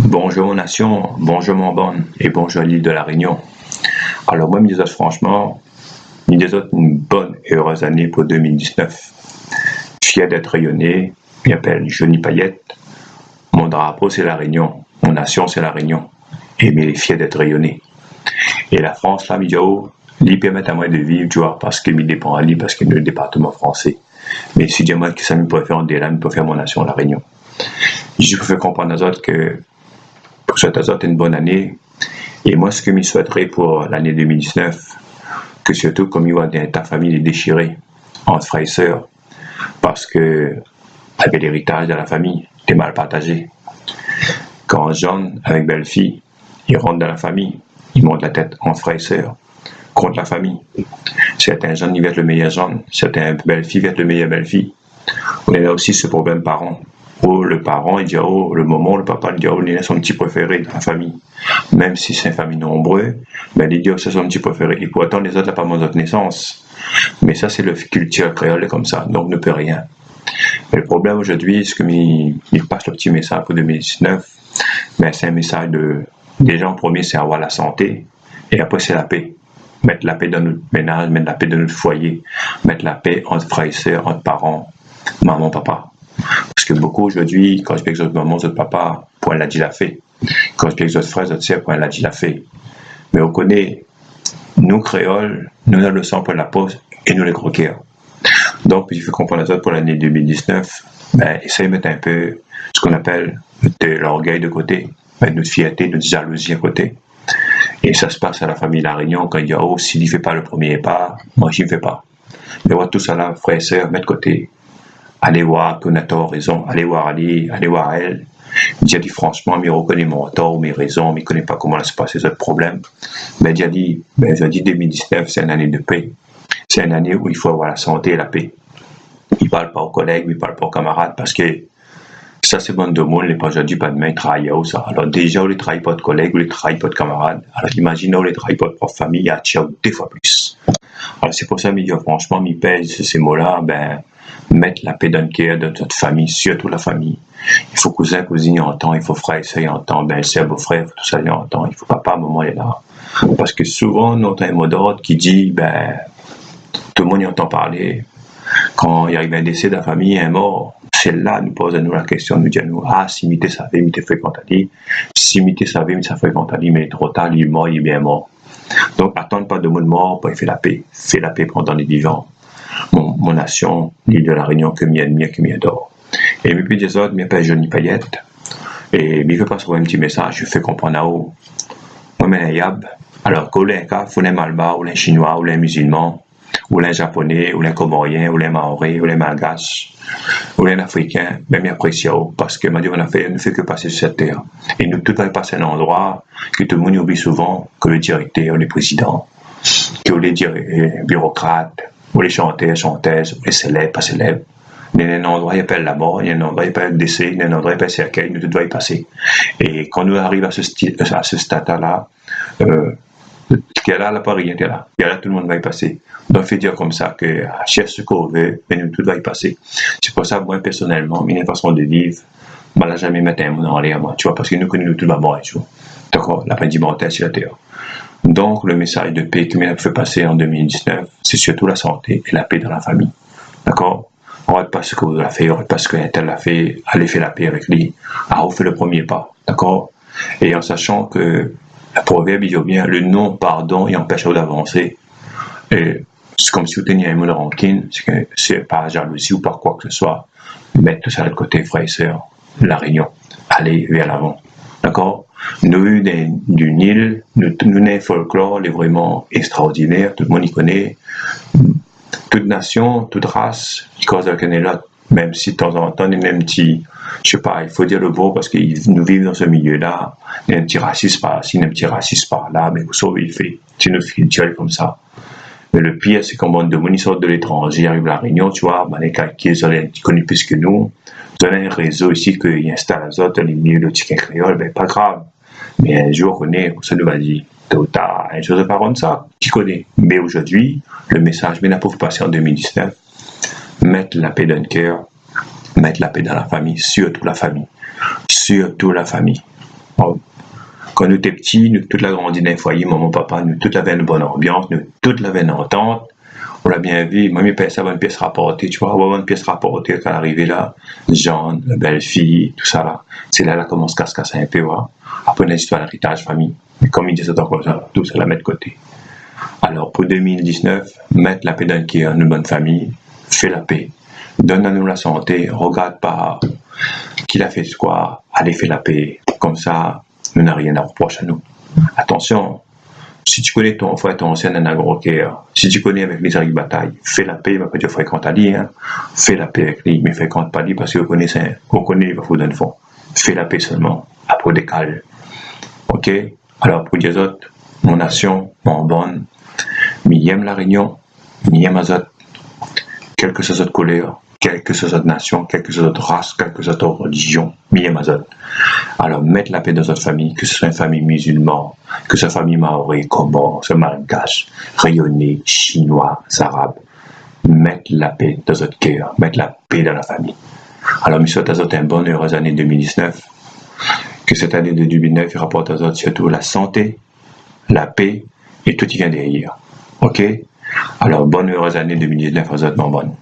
Bonjour mon nation, bonjour mon bonne et bonjour l'île de la Réunion. Alors moi, je franchement, je souhaite une bonne et heureuse année pour 2019. Fier d'être rayonné, je m'appelle Johnny Payette. Mon drapeau c'est la Réunion, mon nation c'est la Réunion. Et il est fier d'être rayonné. Et la France là, il permet à moi de vivre, tu vois, parce qu'il dépend à lui, parce qu'il est le département français. Mais si je dis que ça me peut faire en délan, peut faire mon nation la Réunion. Je peux faire comprendre aux autres que pour souhaiter aux autres une bonne année. Et moi, ce que je souhaiterais pour l'année 2019, que surtout comme il y a ta famille est déchirée entre frères et sœurs, parce que avec l'héritage de la famille, t'es mal partagé. Quand John, avec belle-fille, ils rentrent dans la famille, ils montent la tête entre frères et sœurs, contre la famille. Certains jeunes, ils vont être le meilleur jeune, certains belle-filles vont être le meilleur belle-fille. On a aussi ce problème parent. Oh, le parent, il dit, oh, le moment, le papa, il dit, oh, il est son petit préféré dans la famille. Même si c'est une famille nombreuse, ben, il dit, oh, c'est son petit préféré. Et pourtant, les autres n'ont pas mon autre naissance. Mais ça, c'est le culture créole comme ça, donc ne peut rien. Mais le problème aujourd'hui, c'est qu'il passe le petit message pour 2019, ben, c'est un message de, déjà en premier, c'est avoir la santé, et après, c'est la paix. Mettre la paix dans notre ménage, mettre la paix dans notre foyer, mettre la paix entre frères et sœurs, entre parents, maman, papa. Parce que beaucoup aujourd'hui, quand je parle avec maman, avec papa, point l'a dit la fait. Quand je parle avec frères, autres sœurs, point l'a dit la fait. Mais on connaît, nous créoles, nous avons le sang pour la pause et nous les croqueurs. Donc, il faut comprendre les autres pour l'année 2019, ben, essayez de mettre un peu ce qu'on appelle de l'orgueil de côté, ben, notre fierté, notre jalousie à côté. Et ça se passe à la famille La Réunion quand il dit, oh, s'il ne fait pas le premier pas, moi, je ne fais pas. Mais voilà, tout ça là, frères et sœurs, mettre de côté. Allez voir qu'on a tort, raison. Allez voir Ali, allez voir elle. J'ai dit franchement, mais reconnais mon tort, mes raisons, mais ne connaît pas comment se passe les autres problèmes. Mais j'ai dit 2019, c'est une année de paix. C'est une année où il faut avoir la santé et la paix. Il ne parle pas aux collègues, il ne parle pas aux camarades, parce que ça, c'est bon de monde, les pas aujourd'hui, pas demain, ils travaillent où ça. Alors déjà, on ne travaille pas de collègues, on ne travaille pas de camarades. Alors imaginez, on ne travaille pas de propre famille, il y a deux fois plus. Alors c'est pour ça, mais franchement, il pèse ces mots-là, ben, mettre la paix dans le cœur de notre famille, surtout la famille. Il faut cousin, cousine entend, il faut frère, ça y entend, belle-sœur, beau-frère, tout ça y entend, il faut papa, maman est là. Parce que souvent, on a un mot d'ordre qui dit, ben, tout le monde y entend parler. Quand il arrive un décès de la famille, un mort, c'est là, nous pose à nous la question, nous dit à nous, ah, si m'était savait, m'était fréquent à lui, si m'était savait, m'était fréquent à lui, mais trop tard, il est mort, il est bien mort. Donc, attendre pas de mot de mort pour faire la paix. Fais la paix pendant les vivants. Mon nation, l'île de la Réunion, que m'y admire, que m'y adore. Et puis des autres, m'appelle Johnny Payette. Et il veut pas trouver un petit message, je fais comprendre à eux. Moi, mais un yab. Alors, qu'on l'ait un cas, faut l'un malbar, ou l'un chinois, ou l'un musulman, ou l'un japonais, ou l'un comorien, ou l'un maoré, ou l'un malgache, ou l'un africain, même apprécié, parce que, on ne fait que passer sur cette terre. Et nous, tout va passer à un endroit que tout le monde oublie souvent, que le directeur, le président, que les bureaucrates, ou les chanteurs, chanteuses, ou les célèbres, pas célèbres. Il y a un endroit qui appelle la mort, il y a un endroit qui appelle le décès, il y a un endroit qui appelle le cercueil, nous, tout doit y passer. Et quand nous arrivons à ce stade-là, qu'elle là, pas rien, qu'elle là. Et là, tout le monde va y passer. Donc, il faut dire comme ça que, cherche ce qu'on veut, mais nous, tout va y passer. C'est pour ça, moi, personnellement, une façon de vivre, je ne jamais mettre un mot dans l'air, moi, tu vois, parce que nous connaissons tout va mort et tout. D'accord, la peine mortelle sur la terre. Donc, le message de paix que nous fait passer en 2019, c'est surtout la santé et la paix dans la famille. D'accord? On ne regarde pas ce que vous avez fait, on ne regarde pas ce qu'un tel a fait, allez faire la paix avec lui. Ah, on fait le premier pas. D'accord? Et en sachant que le proverbe, il dit bien, le non-pardon, il empêche d'avancer. Et c'est comme si vous teniez un mot de rancune, c'est par jalousie ou par quoi que ce soit. Mettre tout ça de côté, frères et sœurs, la Réunion. Allez vers l'avant. D'accord? Nous, d'une île, nous avons un folklore, il est vraiment extraordinaire, tout le monde y connaît. Toute nation, toute race, qui cause avec un autre, même si de temps en temps, il y a un petit, je sais pas, il faut dire le mot parce que nous vivons dans ce milieu-là, il y a un petit racisme par-ci, un petit racisme par-là, mais vous savez, il fait, c'est une culture comme ça. Mais le pire, c'est quand de monde sort de l'étranger, arrive à la Réunion, tu vois, les qui connaissent plus que nous, vous avez un réseau ici qui installe les autres, les milieux de chicken créole, ben pas grave. Mais un jour, on est, ça nous va dire, t'as un jour de parole, ça, tu connais. Mais aujourd'hui, le message, mais la pauvre passer en 2019, mettre la paix dans le cœur, mettre la paix dans la famille, surtout la famille. Surtout la famille. Quand nous étions petits, nous tous la grandi dans un foyer, maman, papa, nous tous avait une bonne ambiance, nous tous avait une entente. On l'a bien vu, moi, mes pères, ça va une pièce rapportée, tu vois, avoir une pièce rapportée quand arrivé là, Jeanne, la belle-fille, tout ça là. C'est là, là, commence à se casser un peu, voilà. Après, une histoire d'héritage famille. Mais comme il dit ça comme ça, tout ça, la mettre de côté. Alors, pour 2019, mettre la paix dans le cœur, une bonne famille, fais la paix. Donne-nous la santé, regarde pas qui a fait quoi, allez, fais la paix. Comme ça, nous n'avons rien à reprocher à nous. Attention, si tu connais ton frère, ton ancien un gros cœur, si tu connais avec les arrières bataille, fais la paix, mais pas tu fréquentes à lui, hein. Fais la paix avec lui, mais fréquente pas lui parce que vous connaissez, il va vous donner fond. Fais la paix seulement, après décale. Ok? Alors, pour les autres, mon nation, mon bonne, mi aime la Réunion, mi aime Azot, quelle que soit notre couleur, quelle que soit notre nation, quelle que soit notre race, quelle que soit notre religion, mi aime Azot. Alors, mettre la paix dans notre famille, que ce soit une famille musulmane, que ce soit une famille maori, comore, malgache, rayonnais, chinois, arabe, mettre la paix dans notre cœur, mettre la paix dans la famille. Alors, je souhaite à vous une bonne et heureuse année 2019. Que cette année de 2009 rapporte à vous surtout la santé, la paix et tout qui vient derrière. Ok? Alors, bonne et heureuse année 2019 à vous, mon bonne.